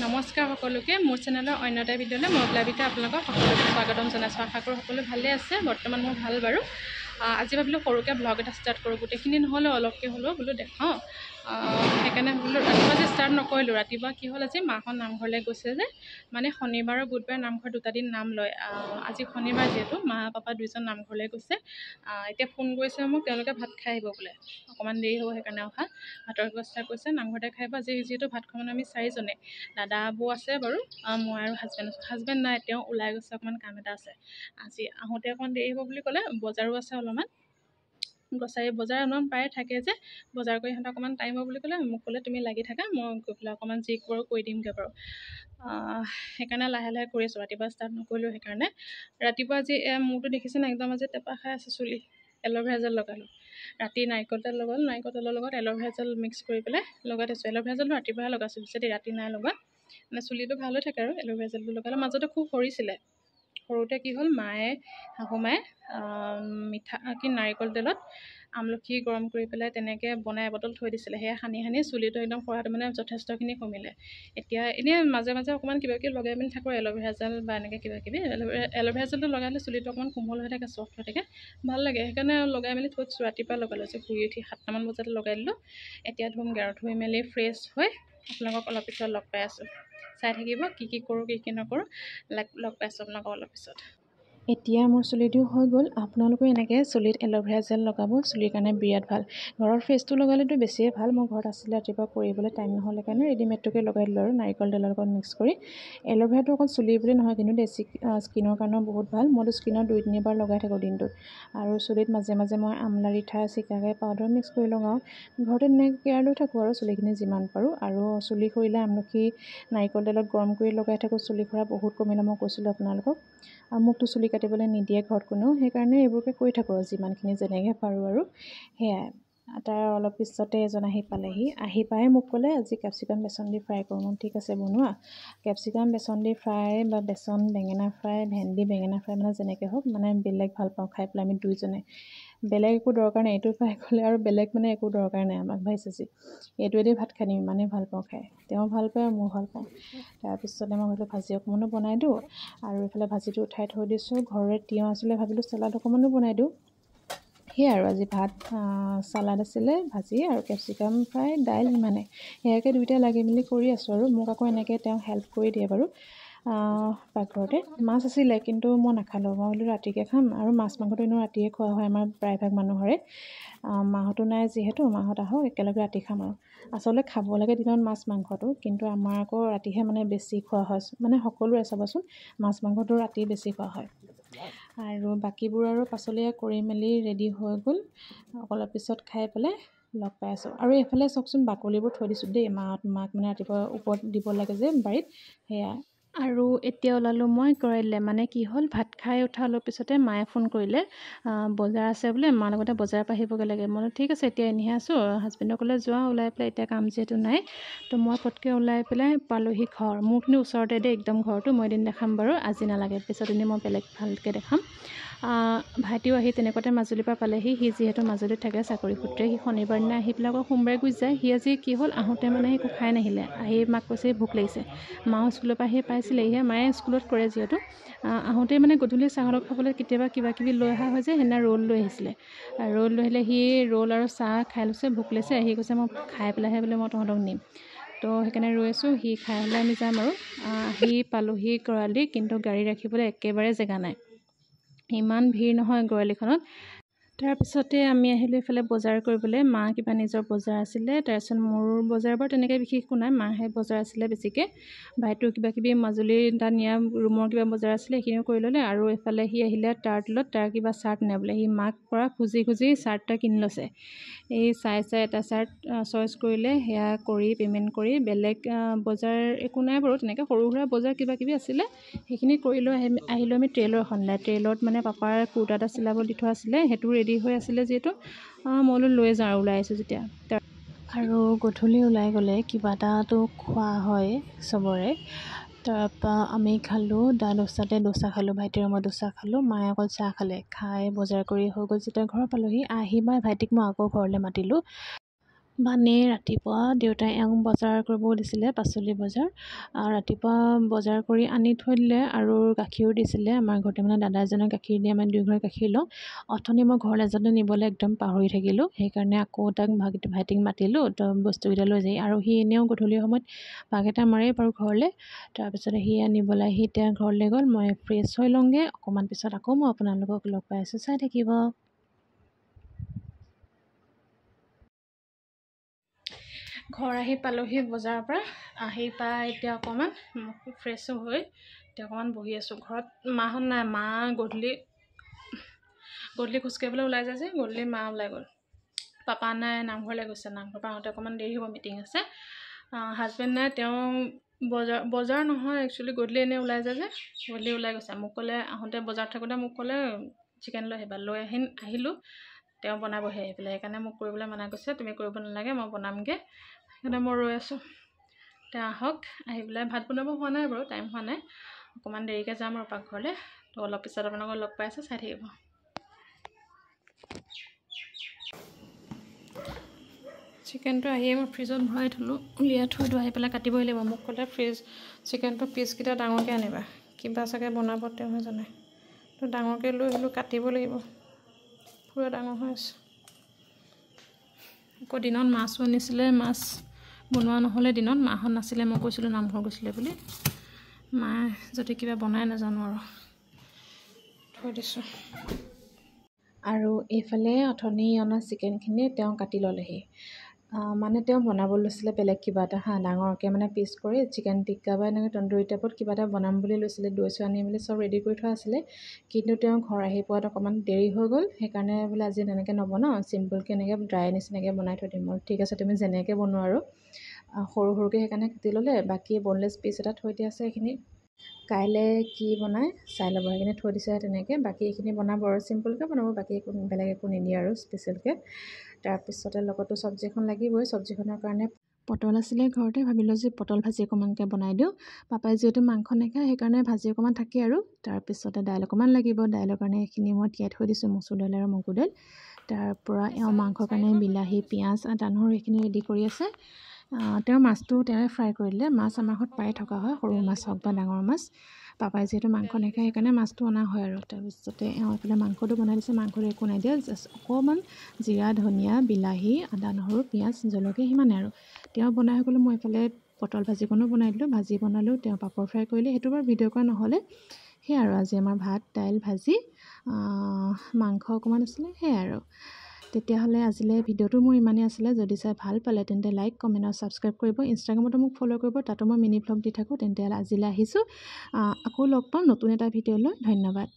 নমস্কাৰ সকলোকে মোৰ চেনেলৰ অন্য এটা ভিডিঅ'লৈ মই প্লাবিকা আপোনালোকক সকলোকে স্বাগতম জনাইছোঁ। আশা কৰোঁ সকলো ভালে আছে। বৰ্তমান মই ভাল বাৰু। আজি ভাবিলোঁ সৰুকৈ ব্লগ এটা ষ্টাৰ্ট কৰোঁ। গোটেইখিনি নহ'লেও অলপকৈ হ'লেও বোলো দেখাওঁ। সেইকাৰণে বোলো ৰাতিপুৱা যে ষ্টাৰ্ট নকৰিলোঁ। ৰাতিপুৱা কি হ'ল, আজি মাহঁত নামঘৰলৈ গৈছে যে, মানে শনিবাৰ আৰু বুধবাৰ নামঘৰ দুটা দিন নাম লয়। আজি শনিবাৰ যিহেতু মা পাপা দুইজন নামঘৰলৈ গৈছে। এতিয়া ফোন কৰিছে মোক, তেওঁলোকে ভাত খাই আহিব বোলে। অকণমান দেৰি হ'ব, সেইকাৰণে অহা ভাতৰ ব্যৱস্থা কৰিছে। নামঘৰতে খাই আহিব। আজি যিহেতু ভাত খাব আমি চাৰিজনে, দাদা বৌ আছে বাৰু, মই আৰু হাজবেণ্ড আছোঁ। হাজবেণ্ড নাই, তেওঁ ওলাই গৈছে, অকণমান কাম এটা আছে। আজি আহোঁতে অকণমান দেৰি হ'ব বুলি ক'লে। বজাৰো আছে অলপমান, গ্ৰচাৰী বজাৰ অলপমান প্ৰায়ে থাকে যে, বজাৰ কৰি সিহঁতে অকণমান টাইম হ'ব বুলি ক'লে। মোক ক'লে তুমি লাগি থাকা, মই গৈ পেলাই অকণমান যি কৰোঁ কৰি দিমগৈ বাৰু। সেইকাৰণে লাহে লাহে কৰি আছোঁ। ৰাতিপুৱা ষ্টাৰ্ট নকৰিলোঁ সেইকাৰণে। ৰাতিপুৱা আজি মোৰতো দেখিছেনে, একদম আজি টেপা খাই আছে চুলি। এল'ভেৰা জেল লগালোঁ। ৰাতি নাৰিকল তেল লগালোঁ, নাৰিকল তেলৰ লগত এল'ভেৰা জেল মিক্স কৰি পেলাই লগাই থৈছোঁ। এল'ভেৰা জেলটো ৰাতিপুৱাহে লগাইছোঁ যদি ৰাতি নাই লগা, মানে চুলিটো ভাল হৈ থাকে আৰু এল'ভেৰা জেলটো লগালে। মাজতে খুব সৰিছিলে। সৰুতে কি হ'ল, শাহু মায়ে নাৰিকল তেলত আমলখি গৰম কৰি পেলাই তেনেকৈ বনাই এবটল থৈ দিছিলে। সেয়া সানি চুলিটো একদম সৰাটো মানে যথেষ্টখিনি কমিলে। এতিয়া এনেই মাজে মাজে অকণমান কিবা কিবি লগাই মেলি থাকোঁ, এল'ভেৰা জেল বা এনেকৈ কিবা কিবি। এল'ভেৰা জেলটো লগালে চুলিটো অকণমান কোমল হৈ থাকে, চফ্ট হৈ থাকে, ভাল লাগে। সেইকাৰণে লগাই মেলি থৈ দিছোঁ। ৰাতিপুৱা লগালোঁ, শুই উঠি 7টামান বজাতে লগাই দিলোঁ। এতিয়া ধুমগৈ আৰু ধুই মেলি ফ্ৰেছ হৈ আপোনালোকক অলপ পিছত লগ পাই আছোঁ। চাই থাকিব কি কৰোঁ কি নকৰোঁ। লগ পাইছোঁ আপোনালোকক অলপ পিছত। এতিয়া মোৰ চুলিটো হৈ গ'ল। আপোনালোকে এনেকৈ চুলিত এল'ভেৰা জেল লগাব, চুলিৰ কাৰণে বিৰাট ভাল। ঘৰৰ ফ্ৰেছটো লগালেতো বেছিয়ে ভাল। মোৰ ঘৰত আছিলে, ৰাতিপুৱা কৰিবলৈ টাইম নহ'লে কাৰণে ৰেডিমেডটোকে লগাই দিলোঁ আৰু নাৰিকল তেলৰ লগত মিক্স কৰি। এল'ভেৰাটো অকল চুলিৰ বুলি নহয় কিন্তু স্কিনৰ কাৰণেও বহুত ভাল। মইতো স্কিনত 2-3বাৰ লগাই থাকোঁ দিনটোত। আৰু চুলিত মাজে মাজে মই আমলা ৰিঠা, চিকাকাই পাউডাৰ মিক্স কৰি লগাওঁ। ঘৰতে তেনেকৈ কেয়াৰ লৈ থাকোঁ আৰু চুলিখিনি যিমান পাৰোঁ। আৰু চুলি সৰিলে আমলখি নাৰিকল তেলত গৰম কৰি লগাই থাকোঁ। চুলি সৰা বহুত কমিলে, মই কৈছিলোঁ আপোনালোকক। আৰু মোকতো চুলি কাটিবলৈ নিদিয়ে ঘৰত কোনেও, সেইকাৰণে এইবোৰকে কৰি থাকোঁ আৰু যিমানখিনি যেনেকৈ পাৰোঁ আৰু সেয়াই। তাৰ অলপ পিছতে এজন আহি পালেহি। আহি পাই মোক ক'লে আজি কেপচিকাম বেচন দি ফ্ৰাই কৰোঁ। মই ঠিক আছে বনোৱা। কেপচিকাম বেচন দি ফ্ৰাই বা বেচন বেঙেনা ফ্ৰাই, ভেন্দি বেঙেনা ফ্ৰাই, মানে যেনেকৈ হওক, মানে বেলেগ ভাল পাওঁ খাই পেলাই আমি দুইজনে। বেলেগ একো দৰকাৰ নাই, এইটো ফ্ৰাই কৰিলে আৰু বেলেগ মানে একো দৰকাৰ নাই আমাক। ভাজি চাজি এইটোৱেদি ভাত খাই দিম, ইমানেই ভাল পাওঁ খাই। তেওঁ ভাল পায় আৰু ময়ো ভাল পাওঁ। তাৰপিছতে মই ভাবিলোঁ ভাজি অকণমানো বনাই দিওঁ, আৰু এইফালে ভাজিটো উঠাই থৈ দিছোঁ। ঘৰৰে তিয়ঁহ আছিলে, ভাবিলোঁ চালাড অকণমানো বনাই দিওঁ। সেয়াই আৰু আজি ভাত, চালাড আছিলে, ভাজি আৰু কেপচিকাম ফ্ৰাই, দাইল, সিমানে। সেয়াকে দুয়োটাই লাগি মেলি কৰি আছোঁ আৰু। মোক আকৌ এনেকৈ তেওঁ হেল্প কৰি দিয়ে বাৰু পাকঘৰতে। মাছ আছিলে কিন্তু মই নাখালোঁ। মই বোলো ৰাতিকৈ খাম, আৰু মাছ মাংসটো এনেও ৰাতিয়ে খোৱা হয় আমাৰ প্ৰায়ভাগ মানুহৰে। মাহঁতো নাই যিহেতু, মাহঁত আহক একেলগে ৰাতি খাম আৰু। আচলতে খাব লাগে দিনত মাছ মাংসটো, কিন্তু আমাৰ আকৌ ৰাতিহে মানে বেছি খোৱা হয়। মানে সকলোৰে চাবচোন, মাছ মাংসটো ৰাতি বেছি খোৱা হয়। আৰু বাকীবোৰ আৰু পাচলি কৰি মেলি ৰেডি হৈ গ'ল। অলপ পিছত খাই পেলাই লগ পাই আছোঁ। আৰু এইফালে চাওকচোন, বাকলিবোৰ থৈ দিছোঁ দেই। মাক মানে ৰাতিপুৱা ওপৰত দিব লাগে যে বাৰীত, সেয়া। আৰু এতিয়া ওলালোঁ মই কৰাইলে। মানে কি হ'ল, ভাত খাই উঠা অলপ পিছতে মায়ে ফোন কৰিলে, বজাৰ আছে বোলে, মাৰ লগতে বজাৰৰ পৰা আহিবগৈ লাগে। মই ঠিক আছে, এতিয়া এনেহে আছোঁ। হাজবেণ্ডে ক'লে যোৱা ওলাই পেলাই, এতিয়া কাম যিহেতু নাই। তো মই পটকৈ ওলাই পেলাই পালোহি ঘৰ। মোৰ কিন্তু ওচৰতে দেই একদম ঘৰটো। মই এদিন দেখাম বাৰু, আজি নালাগে, পিছত এদিন মই বেলেগ ভালকৈ দেখাম। ভাইটিও আহি তেনেকুৱাতে মাজুলীৰ পৰা পালেহি। সি যিহেতু মাজুলীত থাকে চাকৰি সূত্ৰে, সি শনিবাৰ দিনা আহি পেলাই আকৌ সোমবাৰে গুচি যায়। সি আজি কি হ'ল, আহোঁতে মানে একো খাই নাহিলে। আহি মাক কৈছে ভোক লাগিছে। মাও স্কুলৰ পৰা আহি পাইছিলেহিহে। মায়ে স্কুলত কৰে যিহেতু, আহোঁতেই মানে গধূলি চাহৰ লগত খাবলৈ কেতিয়াবা কিবা কিবি লৈ অহা হয় যে, সেইদিনা ৰ'ল লৈ আহিছিলে। ৰ'ল লৈ আহিলে, সি ৰ'ল আৰু চাহ খাই লৈছে, ভোক লাগিছে। আহি কৈছে মই খাই পেলাইহে বোলে মই তহঁতক নিম। তো সেইকাৰণে ৰৈ আছোঁ, সি খাই হ'লে আমি যাম আৰু। আহি পালোহি গড়ালি, কিন্তু গাড়ী ৰাখিবলৈ একেবাৰে জেগা নাই। ইমান ভিৰ নহয় গড়ালিখনত। তাৰপিছতে আমি আহিলোঁ এইফালে বজাৰ কৰিবলৈ। মা কিবা নিজৰ বজাৰ আছিলে, তাৰপিছত মোৰ বজাৰ বাৰু তেনেকৈ বিশেষ একো নাই। মাহে বজাৰ আছিলে বেছিকৈ। ভাইটোৰ কিবা কিবি মাজুলীৰ তাত নিয়া ৰুমৰ কিবা বজাৰ আছিলে, সেইখিনিও কৰি ল'লে। আৰু এইফালে সি আহিলে তাৰ কিবা চাৰ্ট নাই বোলে। সি মাক পৰা খুজি চাৰ্ট এটা কিনি লৈছে। এই চাই এটা চাৰ্ট চইচ কৰিলে, সেয়া কৰি পে'মেণ্ট কৰি বেলেগ বজাৰ একো নাই বাৰু তেনেকৈ। সৰু সুৰা বজাৰ কিবা কিবি আছিলে, সেইখিনি কৰি লৈ আহিলোঁ আমি ট্ৰেইলৰ এখনলৈ। ট্ৰেইলত মানে পাপাৰ কুৰ্তা এটা চিলাব দি থোৱা আছিলে, সেইটো ৰেডি হৈ আছিলে যিহেতু, মই লৈ যাওঁ আৰু ওলাই আহিছোঁ যেতিয়া। আৰু গধূলি ওলাই গ'লে কিবা এটাতো খোৱা হয় চবৰে। তাৰপৰা আমি খালোঁ দোচা খালোঁ। ভাইটিৰ মই দোচা খালোঁ, মায়ে অকল চাহ খালে। খাই বজাৰ কৰি হৈ গ'ল যেতিয়া ঘৰ পালোহি। আহি ভাইটিক মই আকৌ ঘৰলৈ মাতিলোঁ। মানে ৰাতিপুৱা দেউতাই এওঁ বজাৰ কৰিব দিছিলে, পাচলি বজাৰ। ৰাতিপুৱা বজাৰ কৰি আনি থৈ দিলে আৰু গাখীৰো দিছিলে। আমাৰ ঘৰতে মানে দাদা এজনে গাখীৰ দিয়ে, আমি 2 ঘৰে গাখীৰ লওঁ। অথনি মই ঘৰলৈ যাওঁতে নিবলৈ একদম পাহৰি থাকিলোঁ, সেইকাৰণে আকৌ তাক ভাইটিক মাতিলোঁ, তই বস্তুকেইটা লৈ যাই। আৰু সি এনেও গধূলি সময়ত ভাগ এটা মাৰেই বাৰু ঘৰলৈ। তাৰপিছতে সি আনিবলৈ আহি এতিয়া ঘৰলৈ গ'ল। মই ফ্ৰেছ হৈ লওঁগৈ, অকণমান পিছত আকৌ মই আপোনালোকক লগ পাই আছোঁ, চাই থাকিব। ঘৰ আহি পালোহি বজাৰৰ পৰা, আহি পাই এতিয়া অকণমান ফ্ৰেছ হৈ এতিয়া অকণমান বহি আছোঁ। ঘৰত মাহঁত নাই, মা গধূলি খোজকাঢ়িবলৈ ওলাই যায় যে, গধূলি মা ওলাই গ'ল। পাপা নাই, নামঘৰলৈ গৈছে। নামঘৰৰ পৰা আহোঁতে অকণমান দেৰি হ'ব, মিটিং আছে। হাজবেণ্ড নাই, তেওঁ বজাৰ নহয় একচুৱেলি, গধূলি এনেই ওলাই যায় যে, গধূলি ওলাই গৈছে। মোক ক'লে আহোঁতে, বজাৰত থাকোঁতে মোক ক'লে চিকেন লৈ আহিবা, লৈ আহিলোঁ। তেওঁ বনাবহি আহি পেলাই, সেইকাৰণে মোক কৰিবলৈ মানা কৰিছে, তুমি কৰিব নালাগে, মই বনামগৈ। সেইকাৰণে মই ৰৈ আছোঁ, তেওঁ আহক। আহি পেলাই ভাত বনাব হোৱা নাই বাৰু, টাইম হোৱা নাই, অকণমান দেৰিকৈ যাম আৰু পাকঘৰলৈ। তো অলপ পিছত আপোনালোকক লগ পাই আছোঁ, চাই থাকিব। চিকেনটো আহিয়ে মই ফ্ৰিজত ভৰাই থ'লোঁ, উলিয়াই থৈ দিওঁ। আহি পেলাই কাটিবই লাগিব। মোক ক'লে চিকেনটো পিচকেইটা ডাঙৰকৈ আনিবা, কিবা চাগে বনাব তেওঁহে জানে। তো ডাঙৰকৈ লৈ আহিলোঁ, কাটিব লাগিব। পূৰা ডাঙৰ হৈ আছে। আকৌ দিনত মাছো আনিছিলে, মাছ বনোৱা নহ'লে দিনত, মাহঁত নাছিলে। মই কৈছিলোঁ নামঘৰ গৈছিলে বুলি, মায়ে যদি কিবা বনাই নাজানো আৰু থৈ দিছোঁ। আৰু এইফালে অথনি অনা চিকেনখিনি তেওঁ কাটি ল'লেহি। মানে তেওঁ বনাব লৈছিলে বেলেগ কিবা এটা, ডাঙৰকৈ মানে পিচ কৰি চিকেন টিক্কা বা এনেকৈ তন্দুৰী টাইপত কিবা এটা বনাম বুলি লৈছিলে। দৈ চৈ আনি মেলি চব ৰেডি কৰি থোৱা আছিলে, কিন্তু তেওঁ ঘৰ আহি পোৱাত অকণমান দেৰি হৈ গ'ল। সেইকাৰণে বোলে আজি তেনেকৈ নবনাওঁ, চিম্পুলকৈ এনেকৈ ড্ৰাই নিচিনাকৈ বনাই থৈ দিম। ঠিক আছে, তুমি যেনেকৈ বনোৱা আৰু। সৰু সৰুকৈ সেইকাৰণে কাটি ল'লে। বাকী বনলেছ পিচ এটা থৈ দিয়া আছে, সেইখিনি কাইলৈ কি বনাই চাই ল'ব। সেইখিনি থৈ দিছে তেনেকৈ, বাকী এইখিনি বনাব আৰু চিম্পুলকৈ বনাব, বাকী বেলেগ একো নিদিয়ে আৰু স্পেচিয়েলকৈ। তাৰপিছতে লগতো চব্জি এখন লাগিবই। চব্জিখনৰ কাৰণে পটল আছিলে ঘৰতে, ভাবিলোঁ যে পটল ভাজি অকণমানকৈ বনাই দিওঁ। পাপাই যিহেতু মাংস নাখায়, সেইকাৰণে ভাজি অকণমান থাকে আৰু। তাৰপিছতে দাইল অকণমান লাগিব, দাইলৰ কাৰণে এইখিনি মই তিয়াই থৈ দিছোঁ, মচুৰ দাইল আৰু মগু দাইল। তাৰপৰা এওঁ মাংসৰ কাৰণে বিলাহী, পিঁয়াজ, আদা, নহৰু এইখিনি ৰেডি কৰি আছে। তেওঁৰ মাছটো তেওঁৱে ফ্ৰাই কৰি দিলে। মাছ আমাৰ ঘৰত প্ৰায়ে থকা হয়, সৰু মাছ হওক বা ডাঙৰ মাছ। পাপাই যিহেতু মাংস নাখায়, সেইকাৰণে মাছটো অনা হয় আৰু। তাৰপিছতে এওঁ এইফালে মাংসটো বনাই দিছে। মাংসটো একো নাই দিয়া, জাষ্ট অকণমান জিৰা, ধনিয়া, বিলাহী, আদা, নহৰু, পিঁয়াজ, জলকীয়া, সিমানে আৰু। তেওঁ বনাই হৈ গ'লে মই এইফালে পটল ভাজিকণো বনাই দিলোঁ। ভাজি বনালেও তেওঁ পাপৰ ফ্ৰাই কৰিলে, সেইটো বাৰু ভিডিঅ' কৰা নহ'লে। সেয়াই আৰু, আজি আমাৰ ভাত, দাইল, ভাজি, মাংস অকণমান আছিলে, সেয়াই আৰু। তেতিয়াহ'লে আজিলৈ ভিডিঅ'টো মোৰ ইমানেই আছিলে। যদি চাই ভাল পালে তেন্তে লাইক, কমেণ্ট আৰু ছাবস্ক্ৰাইব কৰিব। ইনষ্টাগ্ৰামতো মোক ফ'ল' কৰিব, তাতো মই মিনি ভ্লগ দি থাকোঁ। তেন্তে আজিলৈ আহিছোঁ, আকৌ লগ পাম নতুন এটা ভিডিঅ' লৈ। ধন্যবাদ।